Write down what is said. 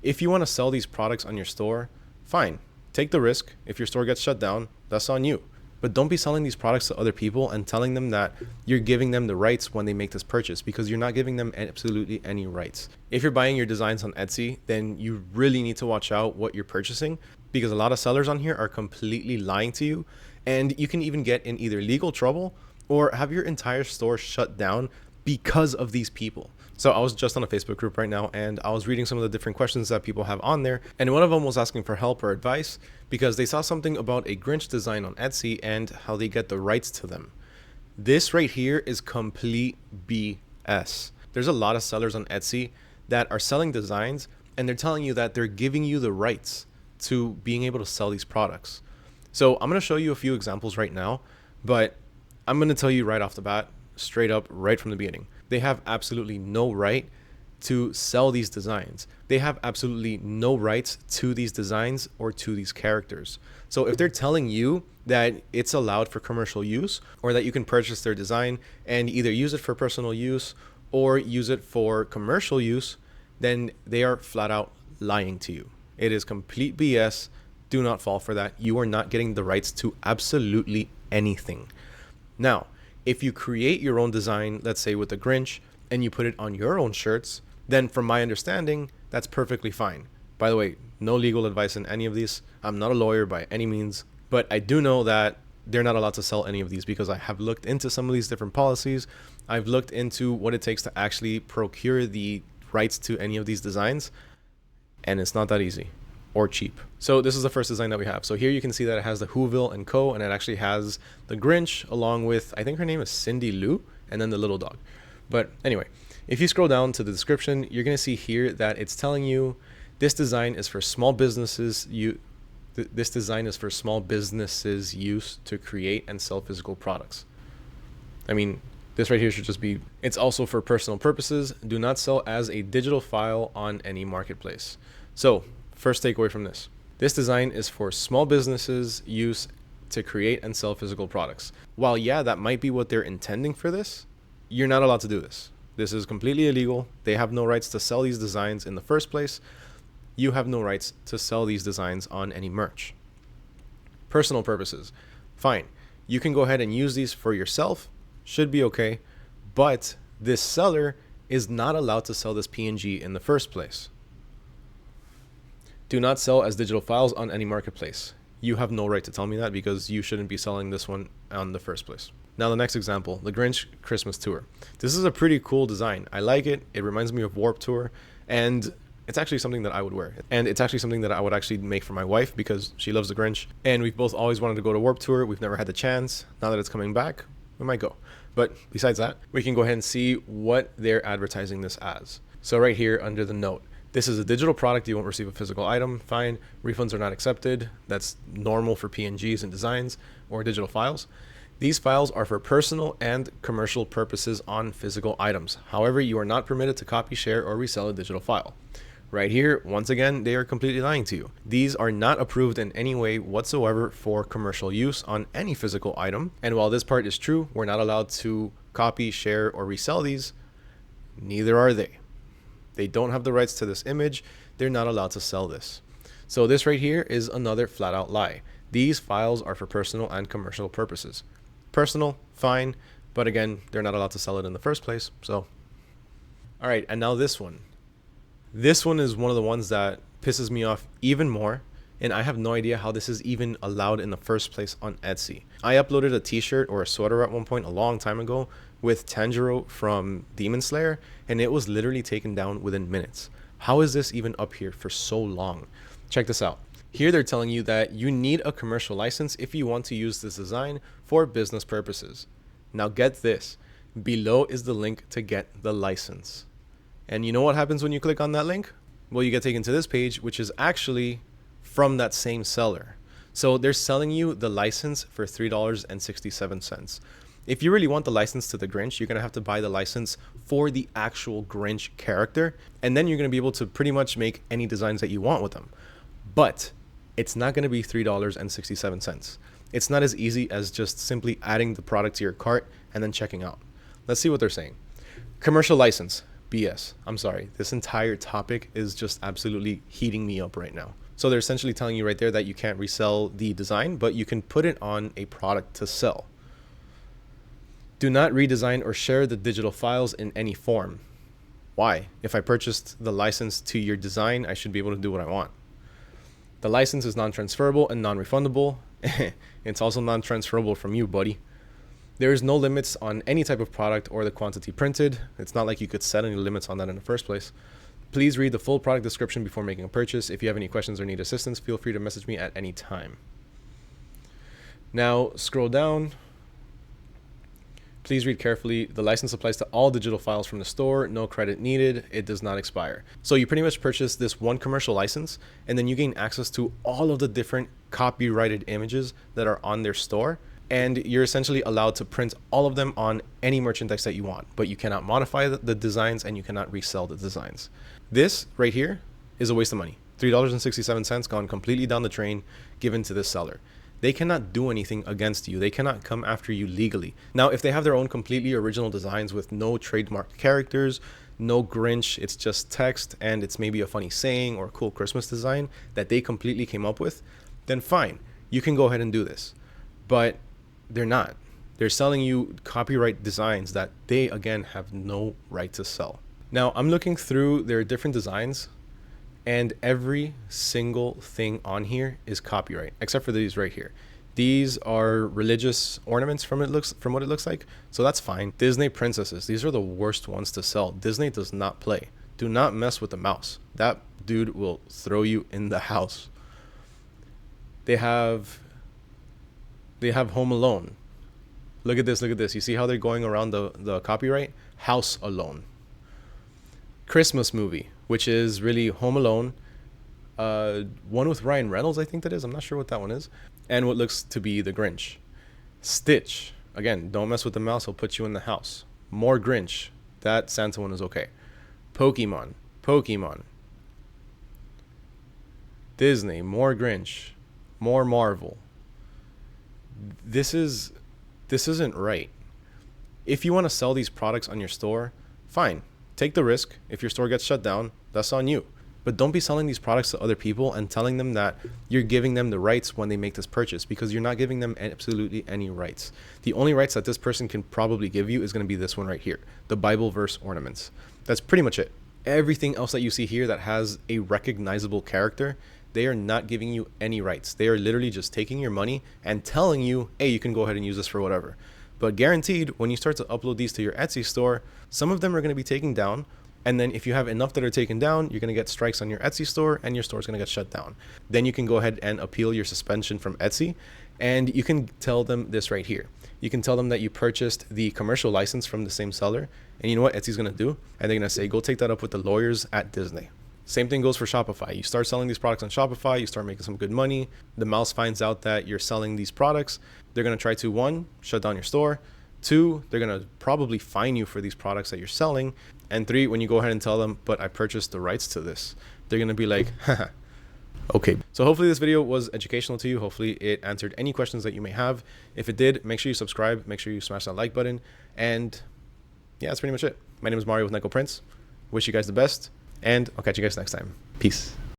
If you want to sell these products on your store, fine, take the risk. If your store gets shut down, that's on you. But don't be selling these products to other people and telling them that you're giving them the rights when they make this purchase, because you're not giving them absolutely any rights. If you're buying your designs on Etsy, then you really need to watch out what you're purchasing, because a lot of sellers on here are completely lying to you, and you can even get in either legal trouble or have your entire store shut down because of these people. So I was just on a Facebook group right now, and I was reading some of the different questions that people have on there. And one of them was asking for help or advice because they saw something about a Grinch design on Etsy and how they get the rights to them. This right here is complete BS. There's a lot of sellers on Etsy that are selling designs, and they're telling you that they're giving you the rights to being able to sell these products. So I'm going to show you a few examples right now, but I'm going to tell you right off the bat, straight up, right from the beginning, they have absolutely no right to sell these designs. They have absolutely no rights to these designs or to these characters. So if they're telling you that it's allowed for commercial use, or that you can purchase their design and either use it for personal use or use it for commercial use, then they are flat out lying to you. It is complete BS. Do not fall for that. You are not getting the rights to absolutely anything. Now, if you create your own design, let's say with the Grinch, and you put it on your own shirts, then from my understanding, that's perfectly fine. By the way, no legal advice in any of these. I'm not a lawyer by any means, but I do know that they're not allowed to sell any of these because I have looked into some of these different policies. I've looked into what it takes to actually procure the rights to any of these designs, and it's not that easy or cheap. So this is the first design that we have. So here you can see that it has the Whoville and Co, and it actually has the Grinch along with, I think her name is Cindy Lou, and then the little dog. But anyway, if you scroll down to the description, you're going to see here that it's telling you this design is for small businesses. This design is for small businesses use to create and sell physical products. I mean, this right here should just be, it's also for personal purposes. Do not sell as a digital file on any marketplace. So first takeaway from this design is for small businesses use to create and sell physical products. While yeah, that might be what they're intending for this, you're not allowed to do this. This is completely illegal. They have no rights to sell these designs in the first place. You have no rights to sell these designs on any merch. Personal purposes, fine. You can go ahead and use these for yourself, should be okay, but this seller is not allowed to sell this PNG in the first place. Do not sell as digital files on any marketplace. You have no right to tell me that because you shouldn't be selling this one on the first place. Now the next example, the Grinch Christmas Tour. This is a pretty cool design. I like it. It reminds me of Warped Tour, and it's actually something that I would wear. And it's actually something that I would actually make for my wife because she loves the Grinch. And we've both always wanted to go to Warped Tour. We've never had the chance. Now that it's coming back, we might go. But besides that, we can go ahead and see what they're advertising this as. So right here under the note, this is a digital product. You won't receive a physical item. Fine. Refunds are not accepted. That's normal for PNGs and designs or digital files. These files are for personal and commercial purposes on physical items. However, you are not permitted to copy, share, or resell a digital file. Right here, once again, they are completely lying to you. These are not approved in any way whatsoever for commercial use on any physical item. And while this part is true, we're not allowed to copy, share, or resell these. Neither are they. They don't have the rights to this image. They're not allowed to sell this. So this right here is another flat out lie. These files are for personal and commercial purposes. Personal, fine, but again, they're not allowed to sell it in the first place. So, all right, and now this one. This one is one of the ones that pisses me off even more, and I have no idea how this is even allowed in the first place on Etsy. I uploaded a t-shirt or a sweater at one point a long time ago with Tanjiro from Demon Slayer, and it was literally taken down within minutes. How is this even up here for so long? Check this out. Here they're telling you that you need a commercial license if you want to use this design for business purposes. Now get this, below is the link to get the license. And you know what happens when you click on that link? Well, you get taken to this page, which is actually from that same seller. So they're selling you the license for $3.67. If you really want the license to the Grinch, you're going to have to buy the license for the actual Grinch character. And then you're going to be able to pretty much make any designs that you want with them. But it's not going to be $3.67. It's not as easy as just simply adding the product to your cart and then checking out. Let's see what they're saying. Commercial license. BS. I'm sorry. This entire topic is just absolutely heating me up right now. So they're essentially telling you right there that you can't resell the design, but you can put it on a product to sell. Do not redesign or share the digital files in any form. Why? If I purchased the license to your design, I should be able to do what I want. The license is non-transferable and non-refundable. It's also non-transferable from you, buddy. There is no limits on any type of product or the quantity printed. It's not like you could set any limits on that in the first place. Please read the full product description before making a purchase. If you have any questions or need assistance, feel free to message me at any time. Now, scroll down. Please read carefully. The license applies to all digital files from the store. No credit needed. It does not expire. So you pretty much purchase this one commercial license, and then you gain access to all of the different copyrighted images that are on their store. And you're essentially allowed to print all of them on any merchandise that you want, but you cannot modify the designs and you cannot resell the designs. This right here is a waste of money. $3.67 gone completely down the drain, given to this seller. They cannot do anything against you. They cannot come after you legally. Now, if they have their own completely original designs with no trademark characters, no Grinch, it's just text, and it's maybe a funny saying or a cool Christmas design that they completely came up with, then fine, you can go ahead and do this. But they're not. They're selling you copyright designs that they, again, have no right to sell. Now, I'm looking through their different designs, and every single thing on here is copyright, except for these right here. These are religious ornaments from what it looks like, so that's fine. Disney princesses, these are the worst ones to sell. Disney does not play. Do not mess with the mouse. That dude will throw you in the house. They have Home Alone. Look at this. You see how they're going around the copyright? House Alone. Christmas movie, which is really Home Alone. One with Ryan Reynolds, I think that is. I'm not sure what that one is. And what looks to be the Grinch. Stitch. Again, don't mess with the mouse. He'll put you in the house. More Grinch. That Santa one is okay. Pokemon. Disney. More Grinch. More Marvel. This isn't right. If you want to sell these products on your store, fine. Take the risk. If your store gets shut down, that's on you. But don't be selling these products to other people and telling them that you're giving them the rights when they make this purchase, because you're not giving them absolutely any rights. The only rights that this person can probably give you is going to be this one right here, the Bible verse ornaments. That's pretty much it. Everything else that you see here that has a recognizable character, they are not giving you any rights. They are literally just taking your money and telling you, hey, you can go ahead and use this for whatever. But guaranteed, when you start to upload these to your Etsy store, some of them are going to be taken down. And then if you have enough that are taken down, you're going to get strikes on your Etsy store and your store is going to get shut down. Then you can go ahead and appeal your suspension from Etsy. And you can tell them this right here. You can tell them that you purchased the commercial license from the same seller. And you know what Etsy's going to do? And they're going to say, go take that up with the lawyers at Disney. Same thing goes for Shopify. You start selling these products on Shopify, you start making some good money. The mouse finds out that you're selling these products. They're going to try to, 1, shut down your store. 2, they're going to probably fine you for these products that you're selling. And 3, when you go ahead and tell them, but I purchased the rights to this, they're going to be like, haha. Okay. So hopefully this video was educational to you. Hopefully it answered any questions that you may have. If it did, make sure you subscribe. Make sure you smash that like button. And yeah, that's pretty much it. My name is Mario with Neko Prince. Wish you guys the best. And I'll catch you guys next time. Peace.